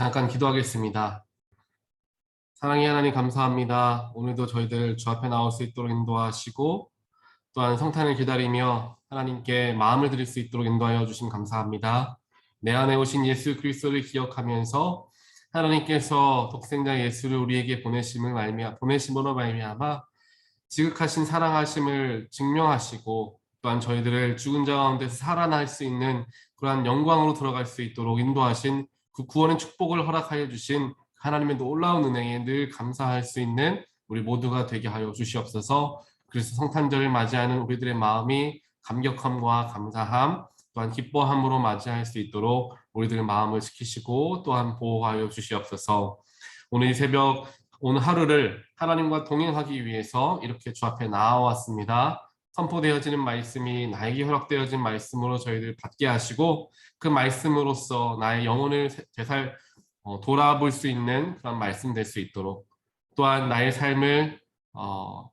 잠깐 기도하겠습니다. 사랑의 하나님 감사합니다. 오늘도 저희들 주 앞에 나올 수 있도록 인도하시고 또한 성탄을 기다리며 하나님께 마음을 드릴 수 있도록 인도하여 주심 감사합니다. 내 안에 오신 예수 그리스도를 기억하면서 하나님께서 독생자 예수를 우리에게 보내심으로 말미암아 지극하신 사랑하심을 증명하시고 또한 저희들을 죽은 자 가운데서 살아날 수 있는 그러한 영광으로 들어갈 수 있도록 인도하신 그 구원의 축복을 허락하여 주신 하나님의 놀라운 은혜에 늘 감사할 수 있는 우리 모두가 되게 하여 주시옵소서. 그래서 성탄절을 맞이하는 우리들의 마음이 감격함과 감사함 또한 기뻐함으로 맞이할 수 있도록 우리들의 마음을 지키시고 또한 보호하여 주시옵소서. 오늘 이 새벽 오늘 하루를 하나님과 동행하기 위해서 이렇게 주 앞에 나와왔습니다. 선포되어지는 말씀이 나에게 허락되어진 말씀으로 저희들 받게 하시고 그 말씀으로써 나의 영혼을 돌아볼 수 있는 그런 말씀 될 수 있도록 또한 나의 삶을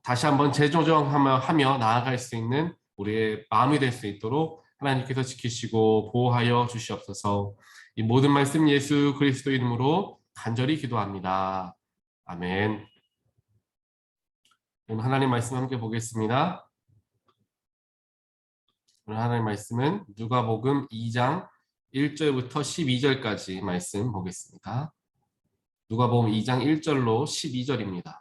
다시 한번 재조정하며 나아갈 수 있는 우리의 마음이 될 수 있도록 하나님께서 지키시고 보호하여 주시옵소서. 이 모든 말씀 예수 그리스도 이름으로 간절히 기도합니다. 아멘. 오늘 하나님 말씀 함께 보겠습니다. 오늘 하나님 말씀은 누가복음 2장 1절부터 12절까지 말씀 보겠습니다. 누가복음 2장 1절로 12절입니다.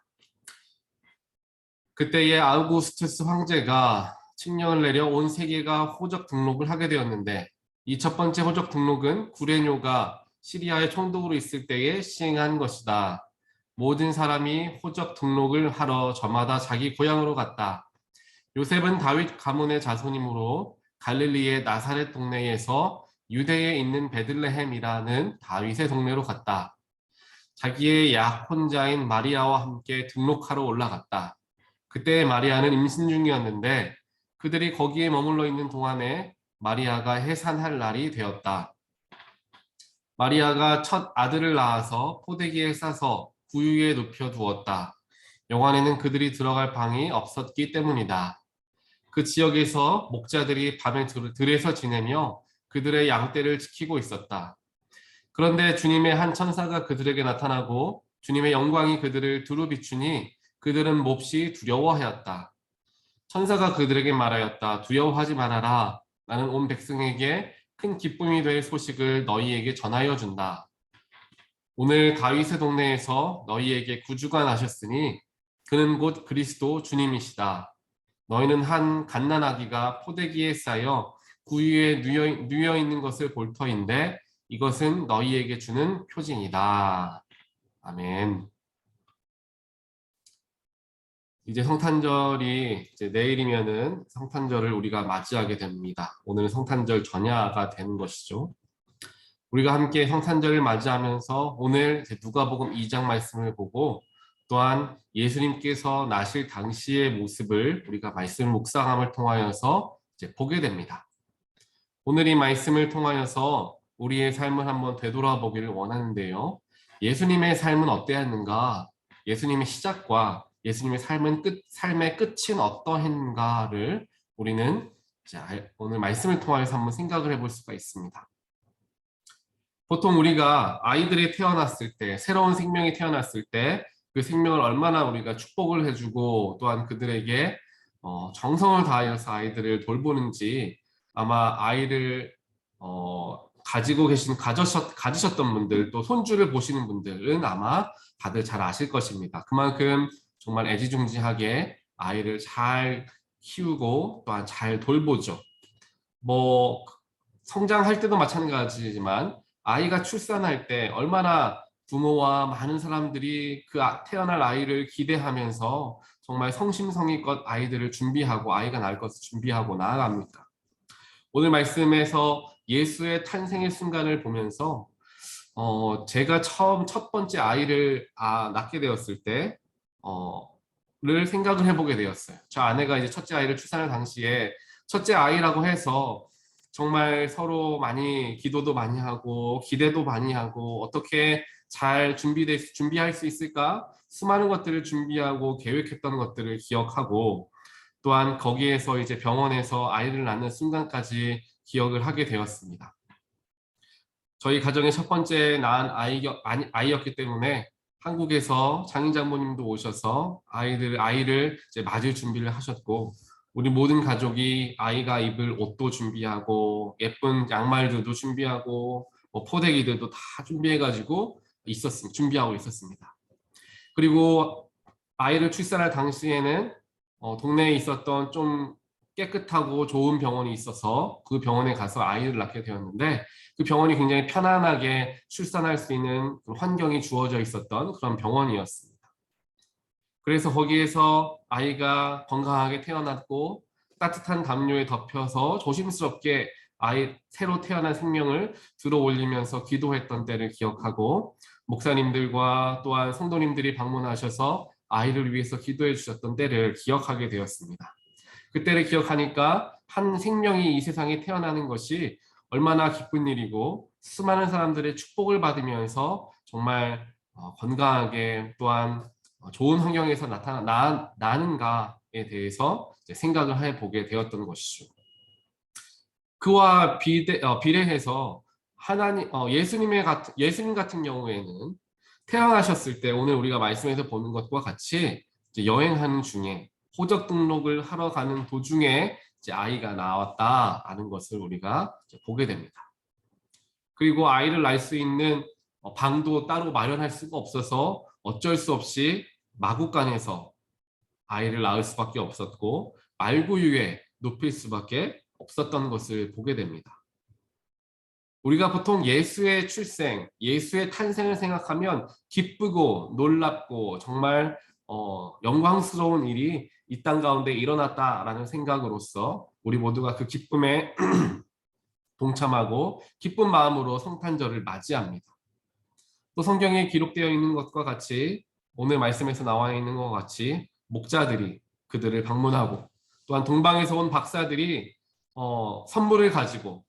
그때에 아우구스투스 황제가 칙령을 내려 온 세계가 호적 등록을 하게 되었는데 이 첫 번째 호적 등록은 구레뇨가 시리아의 총독으로 있을 때에 시행한 것이다. 모든 사람이 호적 등록을 하러 저마다 자기 고향으로 갔다. 요셉은 다윗 가문의 자손이므로 갈릴리의 나사렛 동네에서 유대에 있는 베들레헴이라는 다윗의 동네로 갔다. 자기의 약혼자인 마리아와 함께 등록하러 올라갔다. 그때 마리아는 임신 중이었는데 그들이 거기에 머물러 있는 동안에 마리아가 해산할 날이 되었다. 마리아가 첫 아들을 낳아서 포대기에 싸서 구유에 눕혀 두었다. 영안에는 그들이 들어갈 방이 없었기 때문이다. 그 지역에서 목자들이 밤에 들에서 지내며 그들의 양떼를 지키고 있었다. 그런데 주님의 한 천사가 그들에게 나타나고 주님의 영광이 그들을 두루 비추니 그들은 몹시 두려워하였다. 천사가 그들에게 말하였다. 두려워하지 말아라. 나는 온 백성에게 큰 기쁨이 될 소식을 너희에게 전하여 준다. 오늘 다윗의 동네에서 너희에게 구주가 나셨으니 그는 곧 그리스도 주님이시다. 너희는 한 갓난아기가 포대기에 쌓여 구유에 누여 있는 것을 볼 터인데 이것은 너희에게 주는 표징이다. 아멘. 이제 성탄절이 이제 내일이면은 성탄절을 우리가 맞이하게 됩니다. 오늘 성탄절 전야가 되는 것이죠. 우리가 함께 성탄절을 맞이하면서 오늘 누가복음 2장 말씀을 보고 또한 예수님께서 나실 당시의 모습을 우리가 말씀 묵상함을 통하여서 이제 보게 됩니다. 오늘 이 말씀을 통하여서 우리의 삶을 한번 되돌아보기를 원하는데요. 예수님의 삶은 어떠했는가? 예수님의 시작과 예수님의 삶의 끝은 어떠했는가를 우리는 오늘 말씀을 통하여서 한번 생각을 해볼 수가 있습니다. 보통 우리가 아이들이 태어났을 때, 새로운 생명이 태어났을 때 그 생명을 얼마나 우리가 축복을 해주고 또한 그들에게 정성을 다하여서 아이들을 돌보는지 아마 아이를 가지셨던 분들 또 손주를 보시는 분들은 아마 다들 잘 아실 것입니다. 그만큼 정말 애지중지하게 아이를 잘 키우고 또한 잘 돌보죠. 뭐 성장할 때도 마찬가지지만 아이가 출산할 때 얼마나 부모와 많은 사람들이 그 태어날 아이를 기대하면서 정말 성심성의껏 아이들을 준비하고 아이가 낳을 것을 준비하고 나아갑니까? 오늘 말씀에서 예수의 탄생의 순간을 보면서 제가 첫 번째 아이를 낳게 되었을 때 를 생각을 해보게 되었어요. 저 아내가 이제 첫째 아이를 출산할 당시에 첫째 아이라고 해서 정말 서로 많이 기도도 많이 하고 기대도 많이 하고 어떻게 잘 준비할 수 있을까? 수많은 것들을 준비하고 계획했던 것들을 기억하고 또한 거기에서 이제 병원에서 아이를 낳는 순간까지 기억을 하게 되었습니다. 저희 가정의 첫 번째 낳은 아이였기 때문에 한국에서 장인 장모님도 오셔서 아이를 이제 맞을 준비를 하셨고, 우리 모든 가족이 아이가 입을 옷도 준비하고 예쁜 양말들도 준비하고 뭐 포대기들도 다 준비해가지고 준비하고 있었습니다. 그리고 아이를 출산할 당시에는 동네에 있었던 좀 깨끗하고 좋은 병원이 있어서 그 병원에 가서 아이를 낳게 되었는데, 그 병원이 굉장히 편안하게 출산할 수 있는 그런 환경이 주어져 있었던 그런 병원이었습니다. 그래서 거기에서 아이가 건강하게 태어났고 따뜻한 담요에 덮여서 조심스럽게 새로 태어난 생명을 들어 올리면서 기도했던 때를 기억하고, 목사님들과 또한 성도님들이 방문하셔서 아이를 위해서 기도해 주셨던 때를 기억하게 되었습니다. 그때를 기억하니까 한 생명이 이 세상에 태어나는 것이 얼마나 기쁜 일이고 수많은 사람들의 축복을 받으면서 정말 건강하게 또한 좋은 환경에서 나는가에 대해서 생각을 해보게 되었던 것이죠. 그와 비례해서 예수님 같은 경우에는 태어나셨을 때 오늘 우리가 말씀에서 보는 것과 같이 이제 여행하는 중에 호적 등록을 하러 가는 도중에 이제 아이가 나왔다라는 것을 우리가 이제 보게 됩니다. 그리고 아이를 낳을 수 있는 방도 따로 마련할 수가 없어서 어쩔 수 없이 마구간에서 아이를 낳을 수밖에 없었고 말구유에 눕힐 수밖에 없었던 것을 보게 됩니다. 우리가 보통 예수의 출생, 예수의 탄생을 생각하면 기쁘고 놀랍고 정말 영광스러운 일이 이 땅 가운데 일어났다라는 생각으로서 우리 모두가 그 기쁨에 동참하고 기쁜 마음으로 성탄절을 맞이합니다. 또 성경에 기록되어 있는 것과 같이 오늘 말씀에서 나와 있는 것 같이 목자들이 그들을 방문하고 또한 동방에서 온 박사들이 선물을 가지고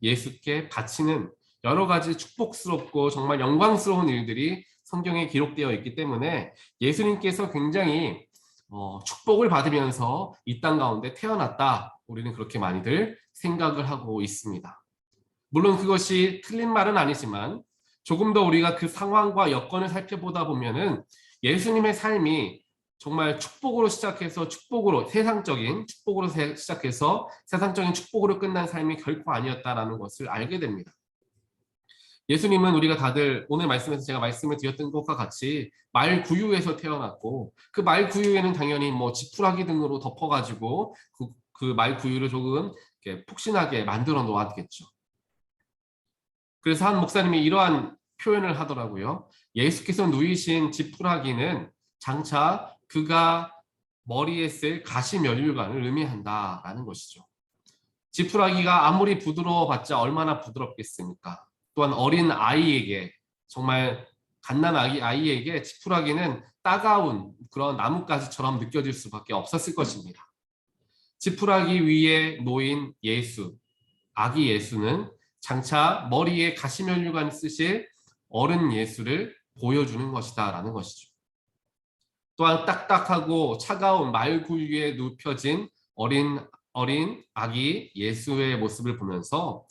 예수께 바치는 여러 가지 축복스럽고 정말 영광스러운 일들이 성경에 기록되어 있기 때문에 예수님께서 굉장히 축복을 받으면서 이 땅 가운데 태어났다, 우리는 그렇게 많이들 생각을 하고 있습니다. 물론 그것이 틀린 말은 아니지만 조금 더 우리가 그 상황과 여건을 살펴보다 보면은 예수님의 삶이 정말 세상적인 축복으로 시작해서 세상적인 축복으로 끝난 삶이 결코 아니었다라는 것을 알게 됩니다. 예수님은 우리가 다들 오늘 말씀에서 제가 말씀을 드렸던 것과 같이 말구유에서 태어났고, 그 말구유에는 당연히 뭐 지푸라기 등으로 덮어가지고 그 말구유를 조금 이렇게 푹신하게 만들어 놓았겠죠. 그래서 한 목사님이 이러한 표현을 하더라고요. 예수께서 누이신 지푸라기는 장차 그가 머리에 쓸 가시면류관을 의미한다라는 것이죠. 지푸라기가 아무리 부드러워봤자 얼마나 부드럽겠습니까? 또한 어린 아이에게, 정말 갓난 아이에게 지푸라기는 따가운 그런 나뭇가지처럼 느껴질 수밖에 없었을 것입니다. 지푸라기 위에 놓인 예수, 아기 예수는 장차 머리에 가시면류관 쓰실 어른 예수를 보여주는 것이다 라는 것이죠. 또한 딱딱하고 차가운 말구유에 눕혀진 어린 아기 예수의 모습을 보면서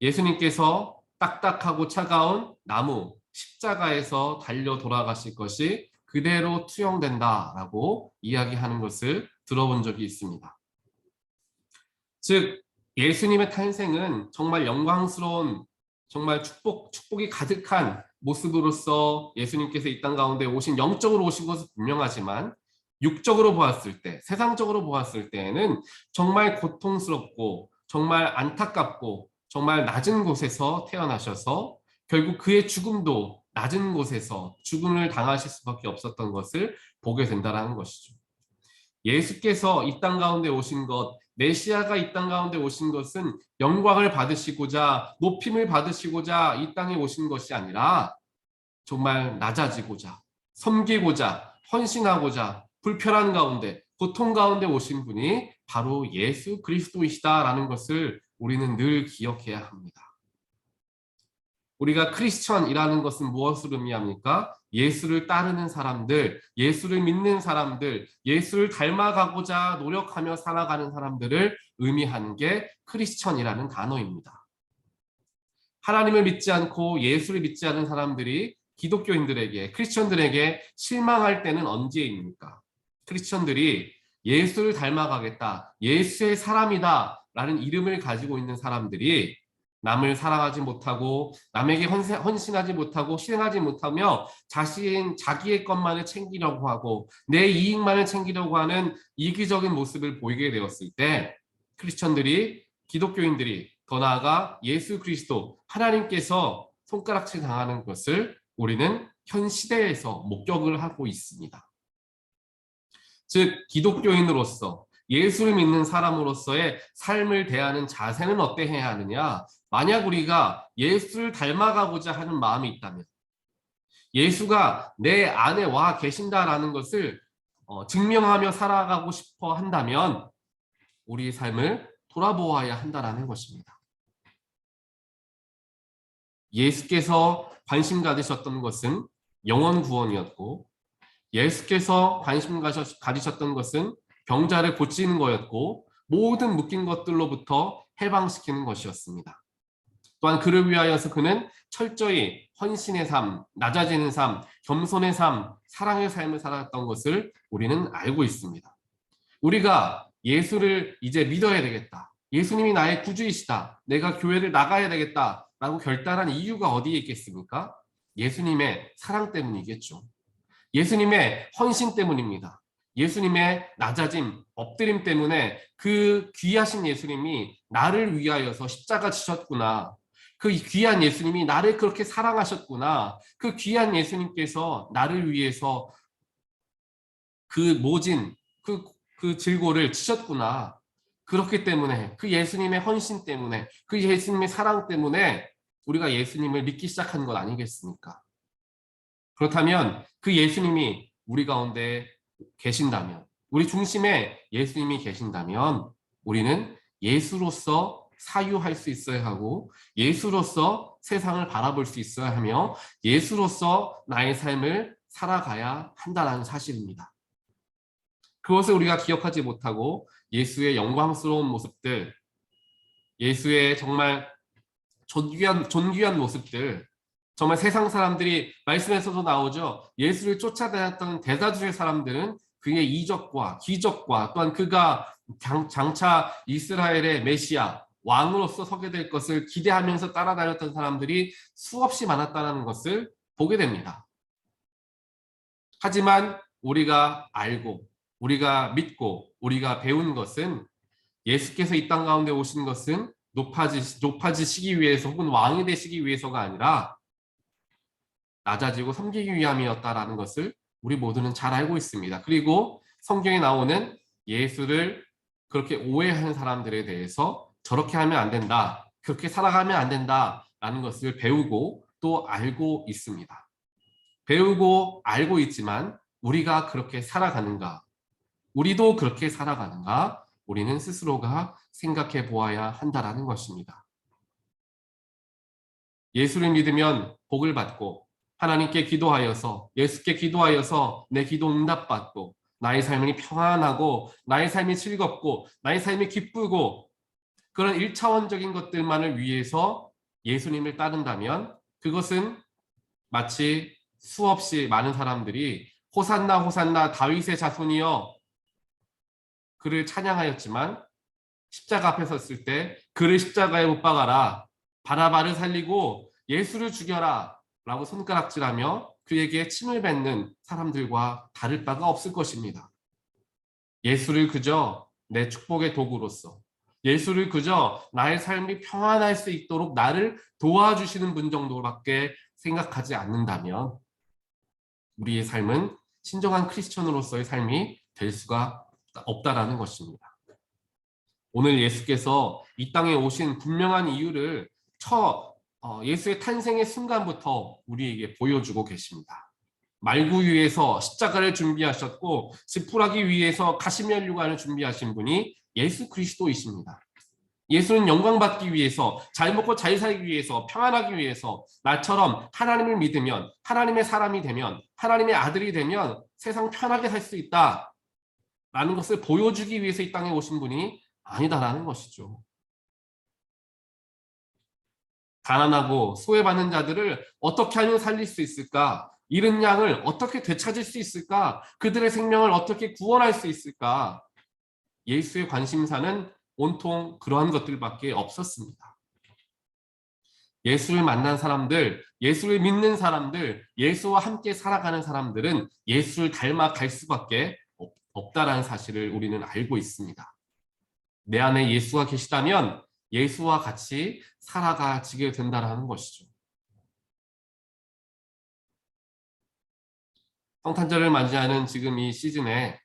예수님께서 딱딱하고 차가운 나무 십자가에서 달려 돌아가실 것이 그대로 투영된다라고 이야기하는 것을 들어본 적이 있습니다. 즉 예수님의 탄생은 정말 영광스러운, 정말 축복이 가득한 모습으로서 예수님께서 이 땅 가운데 영적으로 오신 것은 분명하지만 육적으로 보았을 때, 세상적으로 보았을 때에는 정말 고통스럽고 정말 안타깝고 정말 낮은 곳에서 태어나셔서 결국 그의 죽음도 낮은 곳에서 죽음을 당하실 수밖에 없었던 것을 보게 된다는 것이죠. 예수께서 이 땅 가운데 오신 것, 메시아가 이 땅 가운데 오신 것은 영광을 받으시고자, 높임을 받으시고자 이 땅에 오신 것이 아니라 정말 낮아지고자, 섬기고자, 헌신하고자, 불편한 가운데, 고통 가운데 오신 분이 바로 예수 그리스도이시다라는 것을 우리는 늘 기억해야 합니다. 우리가 크리스천이라는 것은 무엇을 의미합니까? 예수를 따르는 사람들, 예수를 믿는 사람들, 예수를 닮아가고자 노력하며 살아가는 사람들을 의미하는 게 크리스천이라는 단어입니다. 하나님을 믿지 않고 예수를 믿지 않은 사람들이 기독교인들에게, 크리스천들에게 실망할 때는 언제입니까? 크리스천들이 예수를 닮아가겠다, 예수의 사람이다 라는 이름을 가지고 있는 사람들이 남을 사랑하지 못하고 남에게 헌신하지 못하고 실행하지 못하며 자기의 것만을 챙기려고 하고 내 이익만을 챙기려고 하는 이기적인 모습을 보이게 되었을 때 크리스천들이, 기독교인들이, 더 나아가 예수 그리스도 하나님께서 손가락질 당하는 것을 우리는 현 시대에서 목격을 하고 있습니다. 즉 기독교인으로서 예수를 믿는 사람으로서의 삶을 대하는 자세는 어때야 하느냐? 만약 우리가 예수를 닮아가고자 하는 마음이 있다면, 예수가 내 안에 와 계신다라는 것을 증명하며 살아가고 싶어 한다면 우리의 삶을 돌아보아야 한다라는 것입니다. 예수께서 관심 가지셨던 것은 영혼 구원이었고, 예수께서 관심 가지셨던 것은 병자를 고치는 거였고, 모든 묶인 것들로부터 해방시키는 것이었습니다. 또한 그를 위하여서 그는 철저히 헌신의 삶, 낮아지는 삶, 겸손의 삶, 사랑의 삶을 살았던 것을 우리는 알고 있습니다. 우리가 예수를 이제 믿어야 되겠다, 예수님이 나의 구주이시다, 내가 교회를 나가야 되겠다 라고 결단한 이유가 어디에 있겠습니까? 예수님의 사랑 때문이겠죠. 예수님의 헌신 때문입니다. 예수님의 낮아짐, 엎드림 때문에 그 귀하신 예수님이 나를 위하여서 십자가 지셨구나, 그 귀한 예수님이 나를 그렇게 사랑하셨구나, 그 귀한 예수님께서 나를 위해서 그 모진, 그 질고를 치셨구나. 그렇기 때문에, 그 예수님의 헌신 때문에, 그 예수님의 사랑 때문에 우리가 예수님을 믿기 시작한 것 아니겠습니까? 그렇다면 그 예수님이 우리 가운데 계신다면, 우리 중심에 예수님이 계신다면 우리는 예수로서 사유할 수 있어야 하고, 예수로서 세상을 바라볼 수 있어야 하며, 예수로서 나의 삶을 살아가야 한다는 사실입니다. 그것을 우리가 기억하지 못하고 예수의 영광스러운 모습들, 예수의 정말 존귀한 모습들, 정말 세상 사람들이, 말씀에서도 나오죠, 예수를 쫓아다녔던 대다수의 사람들은 그의 이적과 기적과 또한 그가 장차 이스라엘의 메시아 왕으로서 서게 될 것을 기대하면서 따라다녔던 사람들이 수없이 많았다는 것을 보게 됩니다. 하지만 우리가 알고, 우리가 믿고, 우리가 배운 것은 예수께서 이 땅 가운데 오신 것은 높아지시기 위해서 혹은 왕이 되시기 위해서가 아니라 낮아지고 섬기기 위함이었다라는 것을 우리 모두는 잘 알고 있습니다. 그리고 성경에 나오는 예수를 그렇게 오해하는 사람들에 대해서 저렇게 하면 안 된다, 그렇게 살아가면 안 된다라는 것을 배우고 또 알고 있습니다. 배우고 알고 있지만 우리가 그렇게 살아가는가, 우리도 그렇게 살아가는가, 우리는 스스로가 생각해 보아야 한다라는 것입니다. 예수를 믿으면 복을 받고, 하나님께 기도하여서, 예수께 기도하여서 내 기도 응답받고, 나의 삶이 평안하고, 나의 삶이 즐겁고, 나의 삶이 기쁘고, 그런 1차원적인 것들만을 위해서 예수님을 따른다면 그것은 마치 수없이 많은 사람들이 호산나 호산나 다윗의 자손이여 그를 찬양하였지만 십자가 앞에 섰을 때 그를 십자가에 못 박아라, 바라바를 살리고 예수를 죽여라 라고 손가락질하며 그에게 침을 뱉는 사람들과 다를 바가 없을 것입니다. 예수를 그저 내 축복의 도구로서, 예수를 그저 나의 삶이 평안할 수 있도록 나를 도와주시는 분 정도밖에 생각하지 않는다면 우리의 삶은 진정한 크리스천으로서의 삶이 될 수가 없다라는 것입니다. 오늘 예수께서 이 땅에 오신 분명한 이유를 예수의 탄생의 순간부터 우리에게 보여주고 계십니다. 말구 위에서 십자가를 준비하셨고 지푸라기 위에서 가시면류관을 준비하신 분이 예수 그리스도이십니다. 예수는 영광받기 위해서, 잘 먹고 잘 살기 위해서, 평안하기 위해서 나처럼 하나님을 믿으면, 하나님의 사람이 되면, 하나님의 아들이 되면 세상 편하게 살 수 있다 라는 것을 보여주기 위해서 이 땅에 오신 분이 아니다라는 것이죠. 가난하고 소외받는 자들을 어떻게 하면 살릴 수 있을까? 잃은 양을 어떻게 되찾을 수 있을까? 그들의 생명을 어떻게 구원할 수 있을까? 예수의 관심사는 온통 그러한 것들밖에 없었습니다. 예수를 만난 사람들, 예수를 믿는 사람들, 예수와 함께 살아가는 사람들은 예수를 닮아갈 수밖에 없다라는 사실을 우리는 알고 있습니다. 내 안에 예수가 계시다면 예수와 같이 살아가지게 된다는 것이죠. 성탄절을 맞이하는 지금 이 시즌에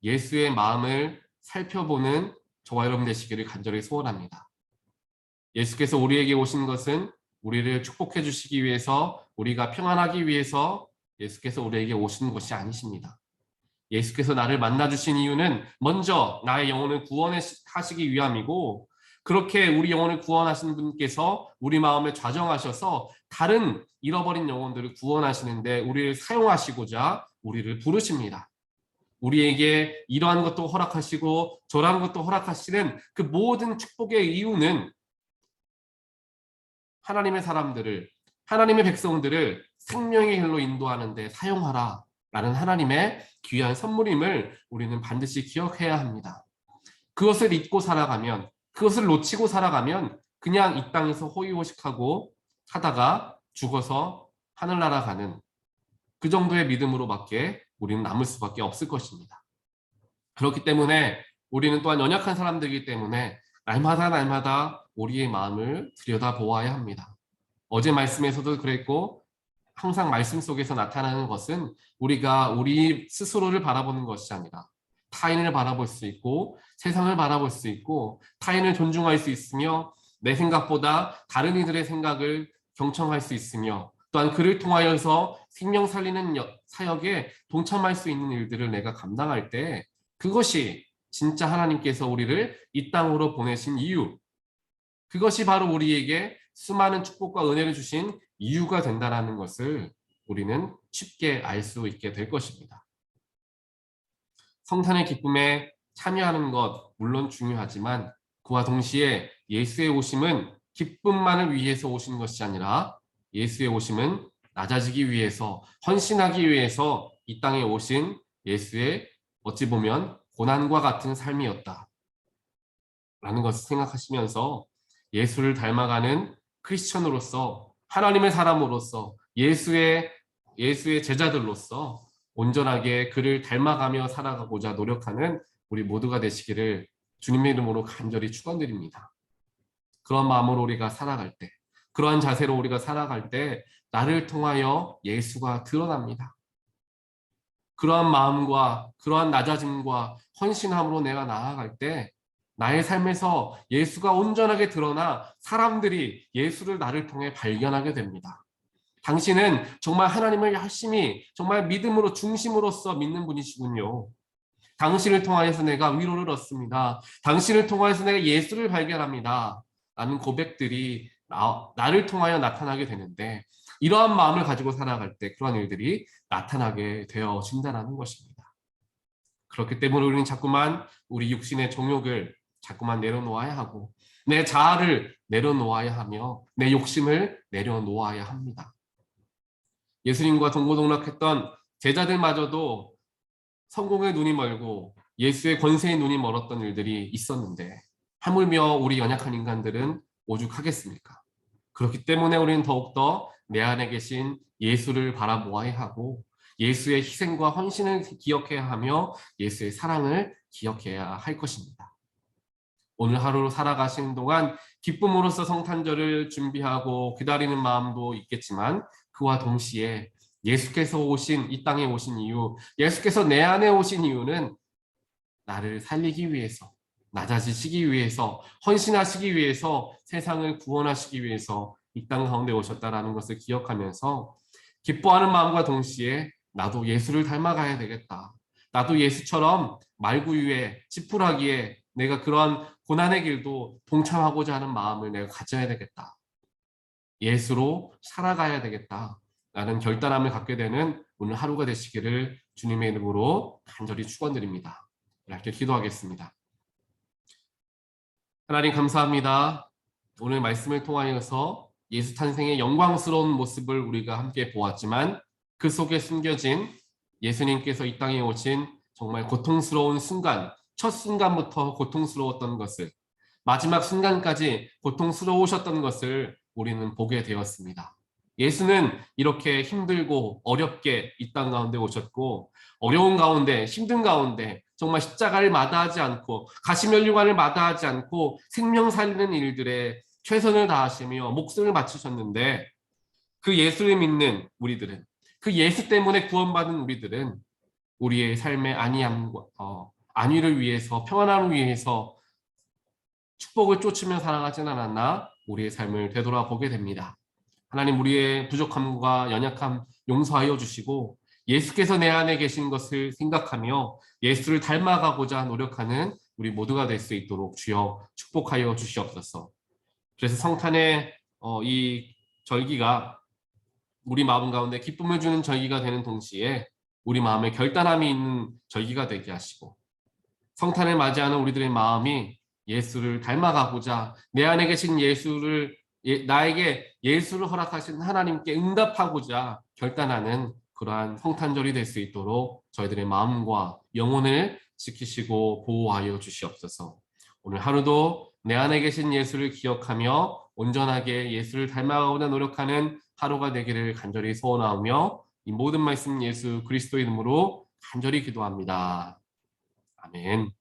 예수의 마음을 살펴보는 저와 여러분 되시기를 간절히 소원합니다. 예수께서 우리에게 오신 것은 우리를 축복해 주시기 위해서, 우리가 평안하기 위해서 예수께서 우리에게 오신 것이 아니십니다. 예수께서 나를 만나주신 이유는 먼저 나의 영혼을 구원하시기 위함이고, 그렇게 우리 영혼을 구원하신 분께서 우리 마음에 좌정하셔서 다른 잃어버린 영혼들을 구원하시는데 우리를 사용하시고자 우리를 부르십니다. 우리에게 이러한 것도 허락하시고 저러한 것도 허락하시는 그 모든 축복의 이유는 하나님의 사람들을, 하나님의 백성들을 생명의 길로 인도하는 데 사용하라 라는 하나님의 귀한 선물임을 우리는 반드시 기억해야 합니다. 그것을 잊고 살아가면, 그것을 놓치고 살아가면 그냥 이 땅에서 호의호식하고 하다가 죽어서 하늘나라 가는 그 정도의 믿음으로밖에 우리는 남을 수밖에 없을 것입니다. 그렇기 때문에 우리는 또한 연약한 사람들이기 때문에 날마다 우리의 마음을 들여다보아야 합니다. 어제 말씀에서도 그랬고 항상 말씀 속에서 나타나는 것은 우리가 우리 스스로를 바라보는 것이 아니라 타인을 바라볼 수 있고 세상을 바라볼 수 있고 타인을 존중할 수 있으며 내 생각보다 다른 이들의 생각을 경청할 수 있으며 또한 그를 통하여서 생명 살리는 사역에 동참할 수 있는 일들을 내가 감당할 때 그것이 진짜 하나님께서 우리를 이 땅으로 보내신 이유, 그것이 바로 우리에게 수많은 축복과 은혜를 주신 이유가 된다는 것을 우리는 쉽게 알 수 있게 될 것입니다. 성탄의 기쁨에 참여하는 것 물론 중요하지만 그와 동시에 예수의 오심은 기쁨만을 위해서 오신 것이 아니라 예수의 오심은 낮아지기 위해서, 헌신하기 위해서 이 땅에 오신 예수의 어찌 보면 고난과 같은 삶이었다 라는 것을 생각하시면서 예수를 닮아가는 크리스천으로서, 하나님의 사람으로서, 예수의 제자들로서 온전하게 그를 닮아가며 살아가고자 노력하는 우리 모두가 되시기를 주님의 이름으로 간절히 축원드립니다. 그런 마음으로 우리가 살아갈 때, 그러한 자세로 우리가 살아갈 때 나를 통하여 예수가 드러납니다. 그러한 마음과 그러한 낮아짐과 헌신함으로 내가 나아갈 때 나의 삶에서 예수가 온전하게 드러나 사람들이 예수를 나를 통해 발견하게 됩니다. 당신은 정말 하나님을 열심히 정말 믿음으로 중심으로서 믿는 분이시군요. 당신을 통하여서 내가 위로를 얻습니다. 당신을 통하여서 내가 예수를 발견합니다. 라는 고백들이 나를 통하여 나타나게 되는데 이러한 마음을 가지고 살아갈 때 그러한 일들이 나타나게 되어진다는 것입니다. 그렇기 때문에 우리는 자꾸만 우리 육신의 정욕을 자꾸만 내려놓아야 하고 내 자아를 내려놓아야 하며 내 욕심을 내려놓아야 합니다. 예수님과 동고동락했던 제자들마저도 성공의 눈이 멀고 예수의 권세의 눈이 멀었던 일들이 있었는데 하물며 우리 연약한 인간들은 오죽하겠습니까? 그렇기 때문에 우리는 더욱더 내 안에 계신 예수를 바라보아야 하고 예수의 희생과 헌신을 기억해야 하며 예수의 사랑을 기억해야 할 것입니다. 오늘 하루 살아가시는 동안 기쁨으로써 성탄절을 준비하고 기다리는 마음도 있겠지만 그와 동시에 예수께서 오신 이 땅에 오신 이유, 예수께서 내 안에 오신 이유는 나를 살리기 위해서, 낮아지시기 위해서, 헌신하시기 위해서, 세상을 구원하시기 위해서 이 땅 가운데 오셨다라는 것을 기억하면서 기뻐하는 마음과 동시에 나도 예수를 닮아가야 되겠다. 나도 예수처럼 말구유에 지푸라기에 내가 그러한 고난의 길도 동참하고자 하는 마음을 내가 가져야 되겠다. 예수로 살아가야 되겠다. 라는 결단함을 갖게 되는 오늘 하루가 되시기를 주님의 이름으로 간절히 축원드립니다. 이렇게 기도하겠습니다. 하나님 감사합니다. 오늘 말씀을 통하여서 예수 탄생의 영광스러운 모습을 우리가 함께 보았지만 그 속에 숨겨진 예수님께서 이 땅에 오신 정말 고통스러운 순간, 첫 순간부터 고통스러웠던 것을, 마지막 순간까지 고통스러우셨던 것을 우리는 보게 되었습니다. 예수는 이렇게 힘들고 어렵게 이 땅 가운데 오셨고, 어려운 가운데, 힘든 가운데 정말 십자가를 마다하지 않고 가시면류관을 마다하지 않고 생명 살리는 일들에 최선을 다하시며 목숨을 바치셨는데, 그 예수를 믿는 우리들은, 그 예수 때문에 구원받은 우리들은 우리의 삶의 안위함과 안위를 위해서, 평안함을 위해서 축복을 쫓으며 살아가진 않았나 우리의 삶을 되돌아보게 됩니다. 하나님, 우리의 부족함과 연약함 용서하여 주시고 예수께서 내 안에 계신 것을 생각하며 예수를 닮아가고자 노력하는 우리 모두가 될 수 있도록 주여 축복하여 주시옵소서. 그래서 성탄의 이 절기가 우리 마음 가운데 기쁨을 주는 절기가 되는 동시에 우리 마음에 결단함이 있는 절기가 되게 하시고, 성탄을 맞이하는 우리들의 마음이 예수를 닮아가고자 내 안에 계신 예수를, 나에게 예수를 허락하신 하나님께 응답하고자 결단하는 그러한 성탄절이 될 수 있도록 저희들의 마음과 영혼을 지키시고 보호하여 주시옵소서. 오늘 하루도 내 안에 계신 예수를 기억하며 온전하게 예수를 닮아가고자 노력하는 하루가 되기를 간절히 소원하며 이 모든 말씀 예수 그리스도 이름으로 간절히 기도합니다. 아멘.